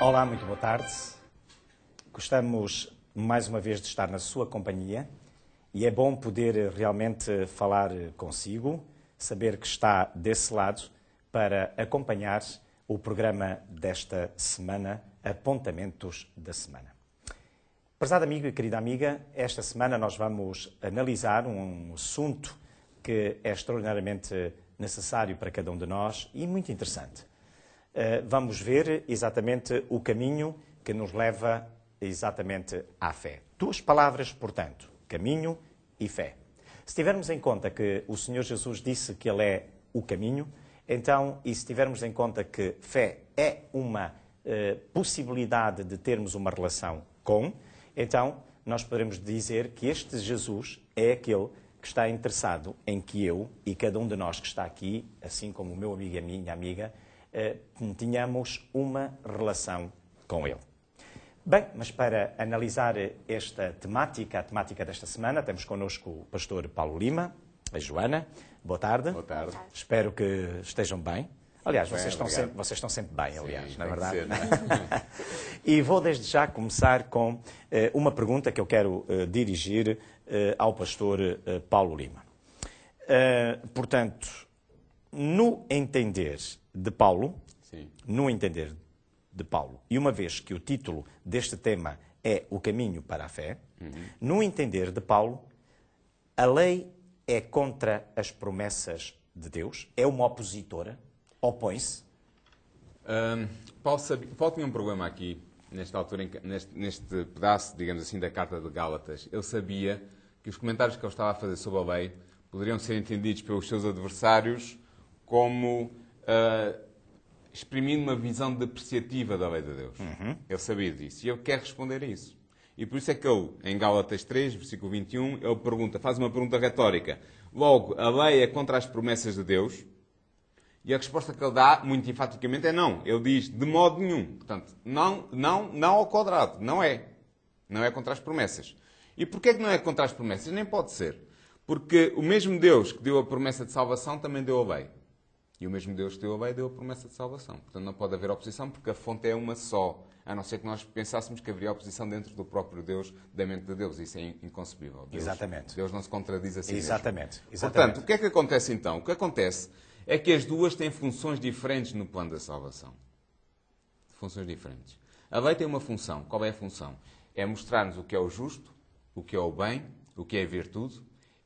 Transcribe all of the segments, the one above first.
Olá, muito boa tarde. Gostamos mais uma vez de estar na sua companhia e é bom poder realmente falar consigo, saber que está desse lado para acompanhar o programa desta semana, Apontamentos da Semana. Prezado amigo e querida amiga, esta semana nós vamos analisar um assunto que é extraordinariamente necessário para cada um de nós e muito interessante. Vamos ver exatamente o caminho que nos leva exatamente à fé. Duas palavras, portanto, caminho e fé. Se tivermos em conta que o Senhor Jesus disse que Ele é o caminho, então, e se tivermos em conta que fé é uma possibilidade de termos uma relação com, então nós poderemos dizer que este Jesus é aquele que está interessado em que eu e cada um de nós que está aqui, assim como o meu amigo e a minha amiga, tenhamos uma relação com Ele. Bem, mas para analisar esta temática, a temática desta semana, temos connosco o pastor Paulo Lima, a Joana. Boa tarde. Boa tarde. Espero que estejam bem. Aliás, Bem, vocês estão sempre bem, aliás, Sim, não é tem que verdade? ser, não é? E vou desde já começar com uma pergunta que eu quero dirigir ao pastor Paulo Lima. Portanto, no entender de Paulo, Sim. e uma vez que o título deste tema é o caminho para a fé, no entender de Paulo, a lei é contra as promessas de Deus? É uma opositora? Opõe-se? Paulo tinha um problema aqui, nesta altura, neste pedaço, digamos assim, da Carta de Gálatas. Ele sabia que os comentários que ele estava a fazer sobre a lei poderiam ser entendidos pelos seus adversários como exprimindo uma visão depreciativa da lei de Deus. Ele sabia disso e ele quer responder a isso. E por isso é que ele, em Gálatas 3, versículo 21, ele faz uma pergunta retórica. Logo, a lei é contra as promessas de Deus? E a resposta que ele dá, muito enfaticamente, é não. Ele diz, de modo nenhum. Portanto, não ao quadrado. Não é. Não é contra as promessas. E porquê que não é contra as promessas? Nem pode ser. Porque o mesmo Deus que deu a promessa de salvação também deu a lei. E o mesmo Deus que deu a lei deu a promessa de salvação. Portanto, não pode haver oposição porque a fonte é uma só. A não ser que nós pensássemos que haveria oposição dentro do próprio Deus, da mente de Deus. Isso é inconcebível. Exatamente. Deus não se contradiz a si mesmo. Exatamente. Portanto, o que é que acontece então? O que acontece é que as duas têm funções diferentes no plano da salvação. Funções diferentes. A lei tem uma função. Qual é a função? É mostrar-nos o que é o justo, o que é o bem, o que é a virtude.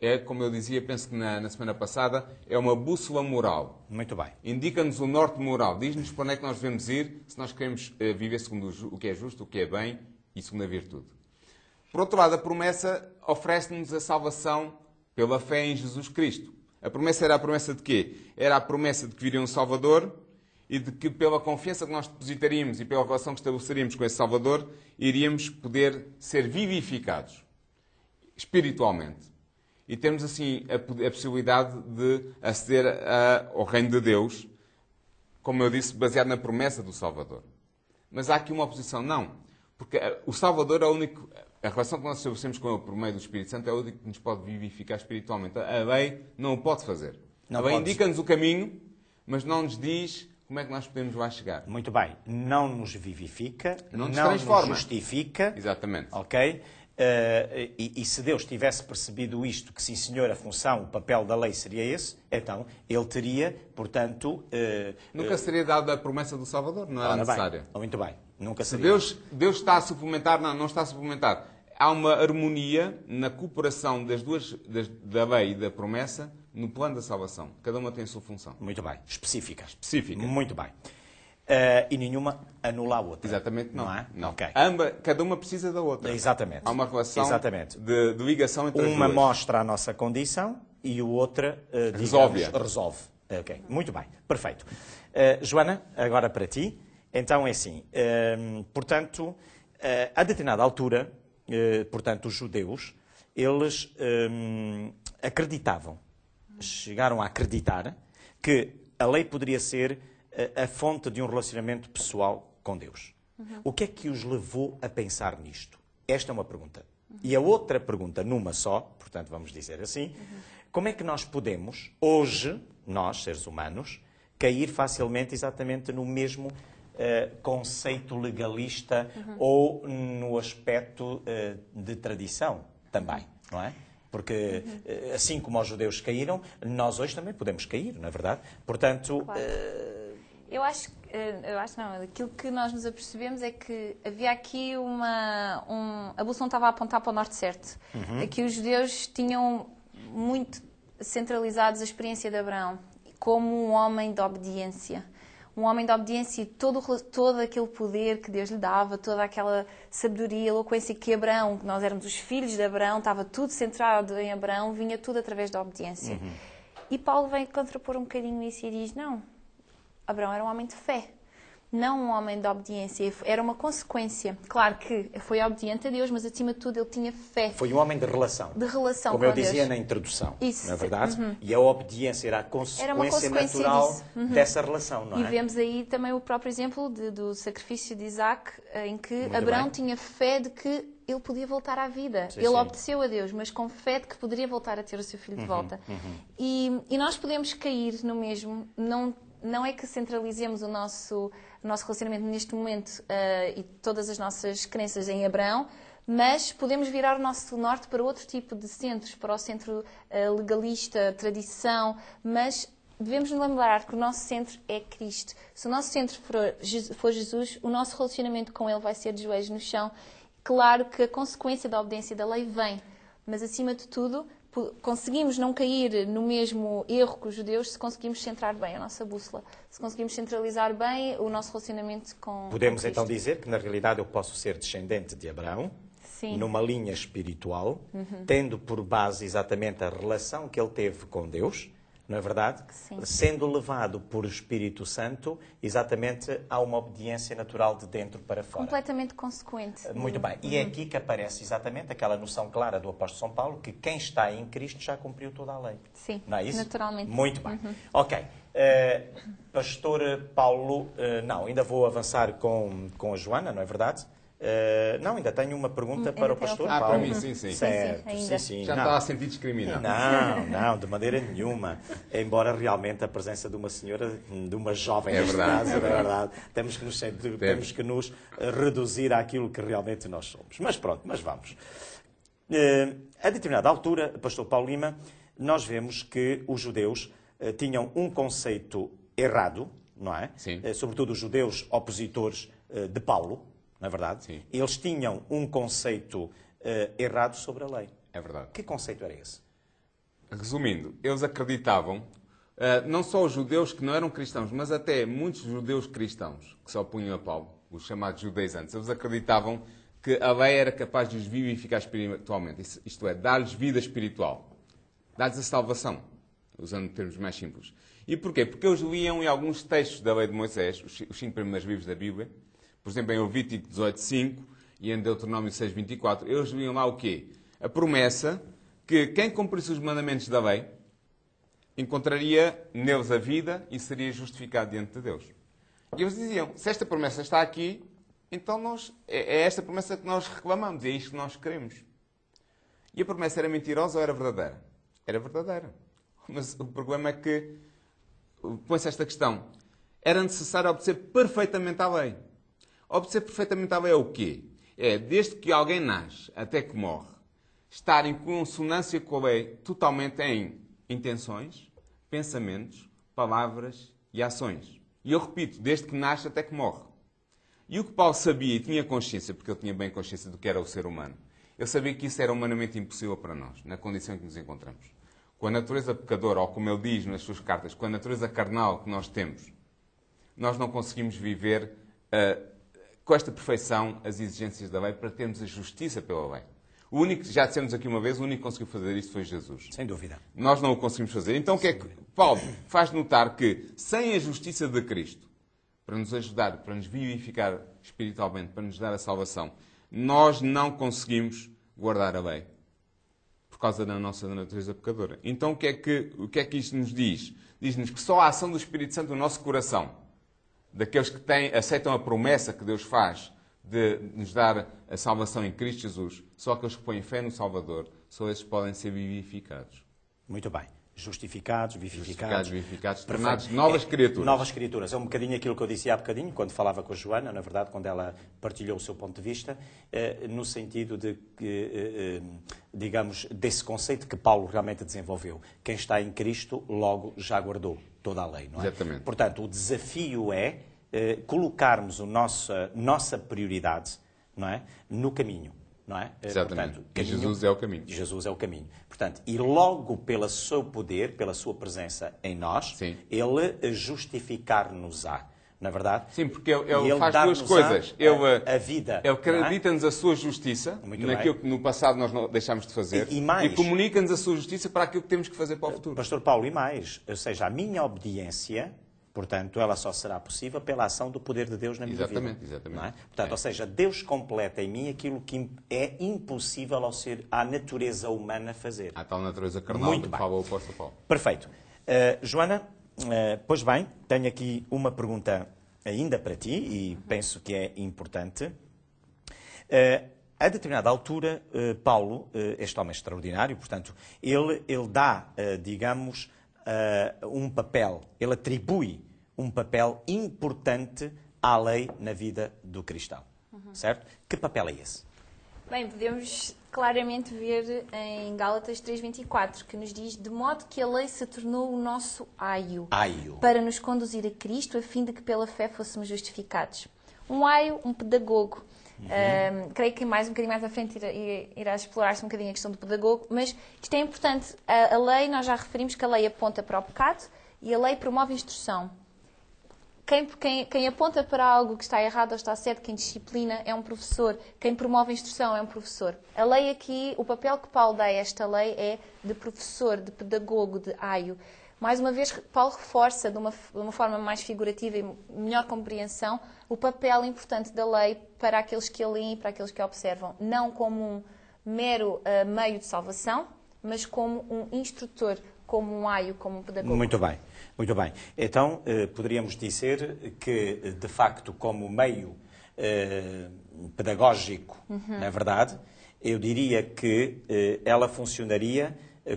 É, como eu dizia, penso que na semana passada, é uma bússola moral. Muito bem. Indica-nos o norte moral. Diz-nos para onde é que nós devemos ir se nós queremos viver segundo o que é justo, o que é bem e segundo a virtude. Por outro lado, a promessa oferece-nos a salvação pela fé em Jesus Cristo. A promessa era a promessa de quê? Era a promessa de que viria um Salvador e de que pela confiança que nós depositaríamos e pela relação que estabeleceríamos com esse Salvador, iríamos poder ser vivificados espiritualmente. E temos assim a possibilidade de aceder ao reino de Deus, como eu disse, baseado na promessa do Salvador. Mas há aqui uma oposição, não. Porque o Salvador é o único... A relação que nós estabelecemos com Ele por meio do Espírito Santo é o único que nos pode vivificar espiritualmente. A lei não o pode fazer. A lei indica-nos o caminho, mas não nos diz como é que nós podemos lá chegar. Muito bem. Não nos vivifica, não nos transforma, nos justifica. Exatamente. Ok? E se Deus tivesse percebido isto, que sim senhor, a função, o papel da lei seria esse, então Ele teria, portanto... Nunca seria dada a promessa do Salvador, não era necessária. Bem. Muito bem. Nunca Se seria. Deus está a suplementar, não está a suplementar. Há uma harmonia na cooperação das duas, da lei e da promessa, no plano da salvação. Cada uma tem a sua função. Muito bem. Específica. Específica. Muito bem. E nenhuma anula a outra. Exatamente, não é? Não. Okay. Cada uma precisa da outra. Exatamente. Há uma relação Exatamente. De ligação entre as duas. Uma mostra a nossa condição e o outra resolve. Okay. Muito bem. Perfeito. Joana, agora para ti. Então é assim. Portanto, a determinada altura, portanto, os judeus, eles acreditavam, chegaram a acreditar que a lei poderia ser a fonte de um relacionamento pessoal com Deus. O que é que os levou a pensar nisto? Esta é uma pergunta. E a outra pergunta, numa só, portanto, vamos dizer assim, como é que nós podemos, hoje, nós, seres humanos, cair facilmente exatamente no mesmo conceito legalista ou no aspecto de tradição também, não é? Porque, assim como os judeus caíram, nós hoje também podemos cair, não é verdade? Portanto... Claro. Eu acho não, aquilo que nós nos apercebemos é que havia aqui a bússola estava a apontar para o norte certo. Aqui os judeus tinham muito centralizados a experiência de Abraão como um homem de obediência. Um homem de obediência e todo aquele poder que Deus lhe dava, toda aquela sabedoria, eloquência que Abraão, que nós éramos os filhos de Abraão, estava tudo centrado em Abraão, vinha tudo através da obediência. E Paulo vem contrapor um bocadinho isso e diz, não, Abraão era um homem de fé, não um homem de obediência, era uma consequência. Claro que foi obediente a Deus, mas acima de tudo ele tinha fé. Foi um homem de relação. De relação como com eu dizia Deus. na introdução, Isso. não é verdade? E a obediência era a consequência natural dessa relação, não é? E vemos aí também o próprio exemplo do sacrifício de Isaac, em que Muito Abraão bem. tinha fé de que ele podia voltar à vida. Sim, ele sim. obedeceu a Deus, mas com fé de que poderia voltar a ter o seu filho de volta. E nós podemos cair no mesmo. Não é que centralizemos o nosso relacionamento neste momento e todas as nossas crenças em Abraão, mas podemos virar o nosso norte para outro tipo de centros, para o centro legalista, tradição, mas devemos nos lembrar que o nosso centro é Cristo. Se o nosso centro for Jesus, o nosso relacionamento com Ele vai ser de joelhos no chão. Claro que a consequência da obediência da lei vem, mas acima de tudo conseguimos não cair no mesmo erro que os judeus se conseguimos centrar bem a nossa bússola, se conseguimos centralizar bem o nosso relacionamento com Podemos Cristo. então dizer que, na realidade, eu posso ser descendente de Abraão, Sim. numa linha espiritual, tendo por base exatamente a relação que ele teve com Deus, não é verdade? Sim. Sendo levado por Espírito Santo, exatamente a uma obediência natural de dentro para fora. Completamente consequente. Muito bem. E é aqui que aparece exatamente aquela noção clara do apóstolo São Paulo, que quem está em Cristo já cumpriu toda a lei. Sim, Não é isso? naturalmente. Muito bem. Ok. Pastor Paulo, não, ainda vou avançar com a Joana, não é verdade? Não, ainda tenho uma pergunta para o tem pastor outra. Paulo. Para mim, sim, sim. Certo, Sim, ainda. sim. Já Não. está a sentir discriminado. Não, de maneira nenhuma. Embora realmente a presença de uma senhora, de uma jovem, É neste verdade, caso, é verdade. temos que nos reduzir àquilo que realmente nós somos. Mas pronto, mas vamos. A determinada altura, pastor Paulo Lima, nós vemos que os judeus tinham um conceito errado, não é? Sim. Sobretudo os judeus opositores de Paulo, não é verdade? Sim. Eles tinham um conceito errado sobre a lei. É verdade. Que conceito era esse? Resumindo, eles acreditavam, não só os judeus que não eram cristãos, mas até muitos judeus cristãos que se opunham a Paulo, os chamados judaizantes, eles acreditavam que a lei era capaz de os vivificar espiritualmente, isto é, dar-lhes vida espiritual, dar-lhes a salvação, usando termos mais simples. E porquê? Porque eles liam em alguns textos da lei de Moisés, os 5 primeiros livros da Bíblia, por exemplo, em Levítico 18:5 e em Deuteronômio 6:24, eles liam lá o quê? A promessa que quem cumprisse os mandamentos da lei encontraria neles a vida e seria justificado diante de Deus. E eles diziam, se esta promessa está aqui, então é esta promessa que nós reclamamos, é isto que nós queremos. E a promessa era mentirosa ou era verdadeira? Era verdadeira. Mas o problema é que, põe-se esta questão, era necessário obedecer perfeitamente à lei. Obedecer perfeitamente à lei é o quê? É, desde que alguém nasce até que morre, estar em consonância com a lei totalmente em intenções, pensamentos, palavras e ações. E eu repito, desde que nasce até que morre. E o que Paulo sabia e tinha consciência, porque ele tinha bem consciência do que era o ser humano, ele sabia que isso era humanamente impossível para nós, na condição em que nos encontramos. Com a natureza pecadora, ou como ele diz nas suas cartas, com a natureza carnal que nós temos, nós não conseguimos viver com esta perfeição as exigências da lei para termos a justiça pela lei. O único, já dissemos aqui uma vez, o único que conseguiu fazer isto foi Jesus. Sem dúvida. Nós não o conseguimos fazer. Então o que é que Paulo faz notar? Que sem a justiça de Cristo, para nos ajudar, para nos vivificar espiritualmente, para nos dar a salvação, nós não conseguimos guardar a lei. Por causa da nossa natureza pecadora. Então o que é que isto nos diz? Diz-nos que só a ação do Espírito Santo no nosso coração, daqueles que aceitam a promessa que Deus faz de nos dar a salvação em Cristo Jesus, só aqueles que põem fé no Salvador, só esses podem ser vivificados. Muito bem. justificados, vivificados, tornados novas criaturas. Novas criaturas. É um bocadinho aquilo que eu disse há bocadinho, quando falava com a Joana, na verdade, quando ela partilhou o seu ponto de vista, no sentido de, digamos, desse conceito que Paulo realmente desenvolveu. Quem está em Cristo, logo já guardou toda a lei, não é? Exatamente. Portanto, o desafio é colocarmos a nossa prioridade, não é, no caminho. Não é? Exatamente. Portanto, caminho, Jesus é o caminho. Jesus é o caminho. Portanto, e logo pelo seu poder, pela sua presença em nós, Sim. Ele justificar-nos-á. Não é verdade? Sim, porque ele E faz duas dar-nos-á coisas. a vida. Ele acredita-nos a sua justiça, Muito naquilo bem. que no passado nós não deixámos de fazer, E mais. comunica-nos a sua justiça para aquilo que temos que fazer para o futuro. Pastor Paulo, e mais, ou seja, a minha obediência, portanto, ela só será possível pela ação do poder de Deus na minha vida. Exatamente. Não é? Portanto, ou seja, Deus completa em mim aquilo que é impossível à natureza humana fazer. À tal natureza carnal Muito que bem. fala o apóstolo Paulo. Perfeito. Joana, pois bem, tenho aqui uma pergunta ainda para ti e penso que é importante. A determinada altura, Paulo, este homem extraordinário, portanto, ele dá, digamos, um papel, ele atribui um papel importante à lei na vida do cristão. Certo? Que papel é esse? Bem, podemos claramente ver em Gálatas 3:24, que nos diz: de modo que a lei se tornou o nosso aio, para nos conduzir a Cristo, a fim de que pela fé fôssemos justificados. Um aio, um pedagogo. Creio que mais um bocadinho mais à frente irá explorar-se um bocadinho a questão do pedagogo, mas isto é importante. A lei, nós já referimos que a lei aponta para o pecado e a lei promove instrução. Quem aponta para algo que está errado ou está certo, quem disciplina, é um professor. Quem promove a instrução é um professor. A lei aqui, o papel que Paulo dá a esta lei é de professor, de pedagogo, de aio. Mais uma vez, Paulo reforça de uma forma mais figurativa e melhor compreensão o papel importante da lei para aqueles que a leem e para aqueles que a observam. Não como um mero meio de salvação, mas como um instrutor, como um aio, como um pedagogo. Muito bem, muito bem. Então, poderíamos dizer que, de facto, como meio pedagógico, não é verdade? Eu diria que ela funcionaria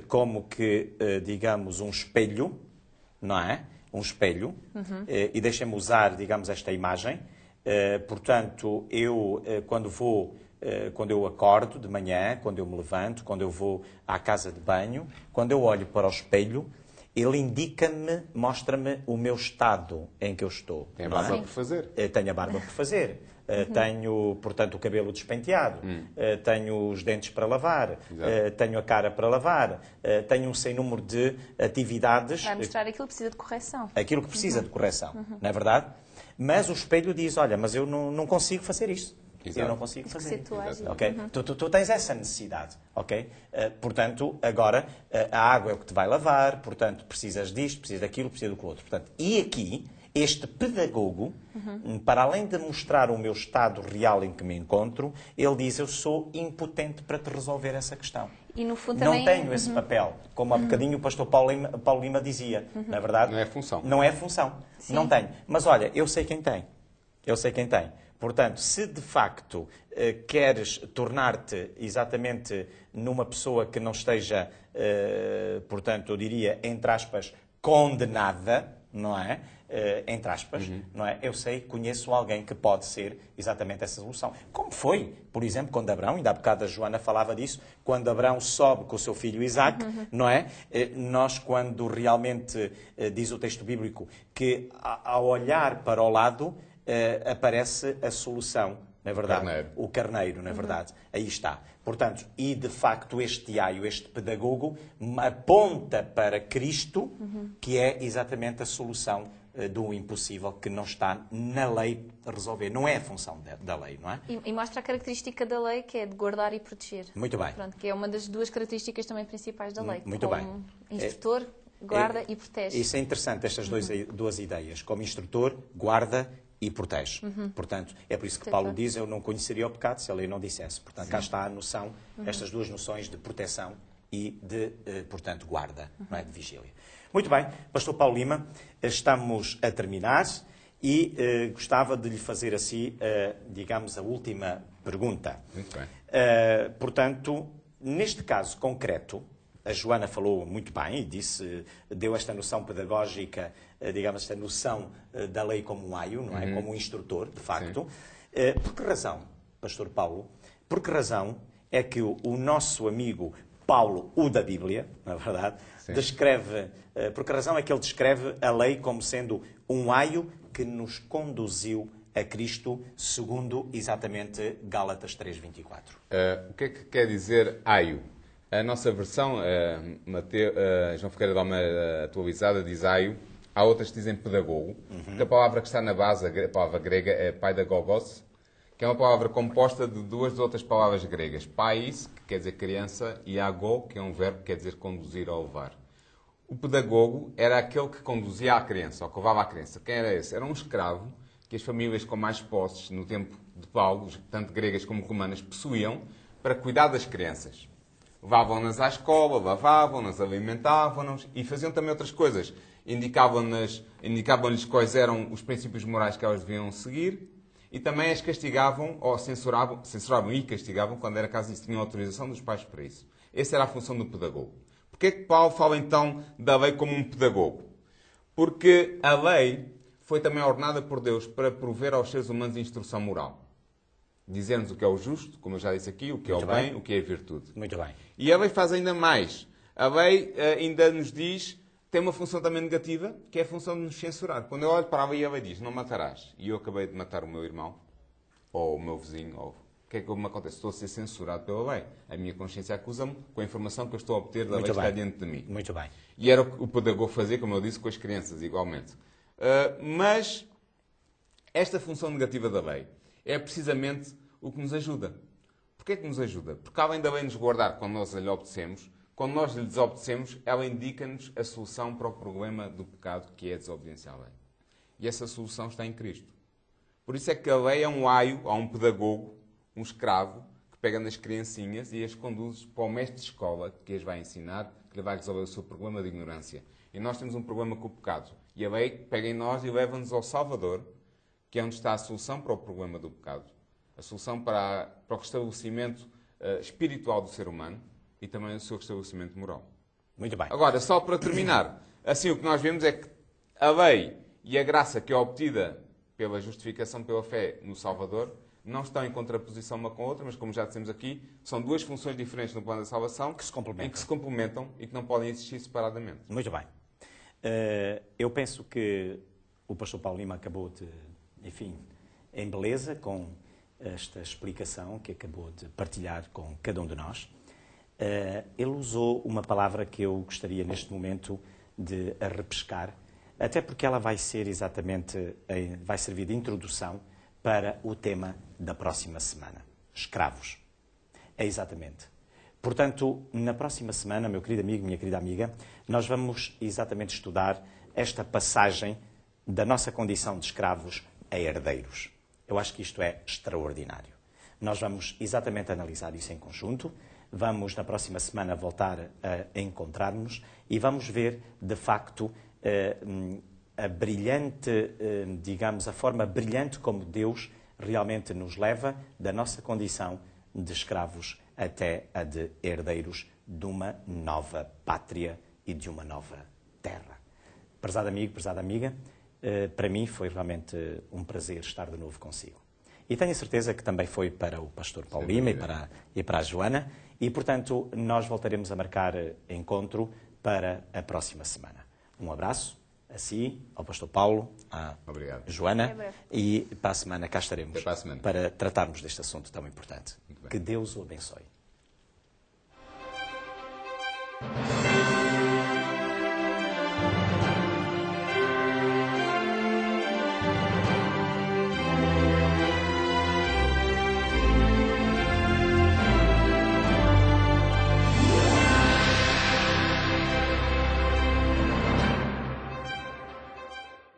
como que, digamos, um espelho, não é? Um espelho. E deixem-me usar, digamos, esta imagem. Portanto, eu, quando eu acordo de manhã, quando eu me levanto, quando eu vou à casa de banho, quando eu olho para o espelho, ele indica-me, mostra-me o meu estado em que eu estou. Tem a barba por fazer. Tenho a barba por fazer. Tenho, portanto, o cabelo despenteado. Tenho os dentes para lavar. Tenho a cara para lavar. Tenho um sem número de atividades. Vai mostrar aquilo que precisa de correção. Aquilo que precisa de correção, não é verdade? Mas o espelho diz, olha, mas eu não consigo fazer isto. Exato. Eu não consigo fazer. Okay? Tu tens essa necessidade, ok? Portanto, agora, a água é o que te vai lavar, portanto, precisas disto, precisas daquilo, precisas do outro. Portanto, e aqui, este pedagogo, para além de mostrar o meu estado real em que me encontro, ele diz, eu sou impotente para te resolver essa questão. E no fundo não também... tenho esse papel, como há bocadinho o pastor Paulo Lima dizia, não é verdade? Não é função. Não é função, Sim. não tenho. Mas olha, eu sei quem tem. Eu sei quem tem. Portanto, se de facto queres tornar-te exatamente numa pessoa que não esteja, portanto, eu diria, entre aspas, condenada, não é? Entre aspas, não é? Eu sei, conheço alguém que pode ser exatamente essa solução. Como foi, por exemplo, quando Abraão, ainda há bocado a Joana falava disso, quando Abraão sobe com o seu filho Isaac, não é? Nós, quando realmente, diz o texto bíblico, que ao olhar para o lado, aparece a solução, não é verdade? Carneiro. O carneiro, não é verdade? Aí está. Portanto, e de facto este aio, este pedagogo, aponta para Cristo, que é exatamente a solução do impossível que não está na lei a resolver. Não é a função da lei, não é? E mostra a característica da lei, que é de guardar e proteger. Muito bem. Pronto, que é uma das duas características também principais da lei. Muito como bem. Instrutor, guarda e protege. Isso é interessante, estas duas ideias. Como instrutor, guarda e protege. Portanto, é por isso que Paulo diz, eu não conheceria o pecado se a lei não dissesse. Portanto, cá está a noção, estas duas noções de proteção e de, portanto, guarda, não é? De vigília. Muito bem, pastor Paulo Lima, estamos a terminar e gostava de lhe fazer assim, digamos, a última pergunta. Muito bem. Portanto, neste caso concreto, a Joana falou muito bem e deu esta noção pedagógica, digamos, esta noção da lei como um aio, não é? Como um instrutor, de facto. Por que razão, Pastor Paulo? Por que razão é que o nosso amigo Paulo, o da Bíblia, na verdade, descreve, por que razão é que ele descreve a lei como sendo um aio que nos conduziu a Cristo, segundo exatamente Gálatas 3:24? O que é que quer dizer aio? A nossa versão, João Ferreira de Almeida atualizada, diz aio. Há outras que dizem pedagogo. A palavra que está na base, a palavra grega, é paidagogos, que é uma palavra composta de duas outras palavras gregas. Pais, que quer dizer criança, e ago, que é um verbo que quer dizer conduzir ou levar. O pedagogo era aquele que conduzia a criança, ou que levava a criança. Quem era esse? Era um escravo que as famílias com mais posses, no tempo de Paulo, tanto gregas como romanas, possuíam para cuidar das crianças. Levavam-nas à escola, lavavam-nas, alimentavam-nas e faziam também outras coisas. Indicavam-lhes quais eram os princípios morais que elas deviam seguir e também as castigavam ou censuravam e castigavam quando era caso disso. Tinham autorização dos pais para isso. Essa era a função do pedagogo. Porquê é que Paulo fala então da lei como um pedagogo? Porque a lei foi também ordenada por Deus para prover aos seres humanos instrução moral. Dizer-nos o que é o justo, como eu já disse aqui, o que é o bem, o que é a virtude. Muito bem. E a lei faz ainda mais. A lei ainda nos diz, tem uma função também negativa, que é a função de nos censurar. Quando eu olho para a lei, a lei diz, não matarás. E eu acabei de matar o meu irmão, ou o meu vizinho, ou... O que é que me acontece? Estou a ser censurado pela lei. A minha consciência acusa-me com a informação que eu estou a obter da lei que está diante de mim. Muito bem. E era o pedagogo fazia, como eu disse, com as crianças, igualmente. Mas esta função negativa da lei é precisamente o que nos ajuda. Porquê que nos ajuda? Porque além da lei nos guardar quando nós lhe obedecemos, quando nós lhe desobedecemos, ela indica-nos a solução para o problema do pecado, que é a desobediência à lei. E essa solução está em Cristo. Por isso é que a lei é um aio, há um pedagogo, um escravo, que pega nas criancinhas e as conduz para o mestre de escola, que as vai ensinar, que lhe vai resolver o seu problema de ignorância. E nós temos um problema com o pecado. E a lei pega em nós e leva-nos ao Salvador, que é onde está a solução para o problema do pecado. A solução para o restabelecimento espiritual do ser humano e também o seu restabelecimento moral. Muito bem. Agora, só para terminar, assim o que nós vemos é que a lei e a graça que é obtida pela justificação pela fé no Salvador não estão em contraposição uma com a outra, mas como já dissemos aqui, são duas funções diferentes no plano da salvação que se complementam. Em que se complementam e que não podem existir separadamente. Muito bem. Eu penso que o pastor Paulo Lima acabou de, enfim, em beleza com esta explicação que acabou de partilhar com cada um de nós. Ele usou uma palavra que eu gostaria neste momento de repescar, até porque ela vai ser exatamente, vai servir de introdução para o tema da próxima semana. Escravos. É exatamente. Portanto, na próxima semana, meu querido amigo, minha querida amiga, nós vamos exatamente estudar esta passagem da nossa condição de escravos a herdeiros. Eu acho que isto é extraordinário. Nós vamos exatamente analisar isso em conjunto. Vamos, na próxima semana, voltar a encontrar-nos e vamos ver, de facto, a brilhante, digamos, a forma brilhante como Deus realmente nos leva da nossa condição de escravos até a de herdeiros de uma nova pátria e de uma nova terra. Prezado amigo, prezada amiga, para mim foi realmente um prazer estar de novo consigo. E tenho a certeza que também foi para o pastor Paulo Lima e para a Joana. E, portanto, nós voltaremos a marcar encontro para a próxima semana. Um abraço a si, ao pastor Paulo, à Joana. E para a semana cá estaremos para tratarmos deste assunto tão importante. Que Deus o abençoe.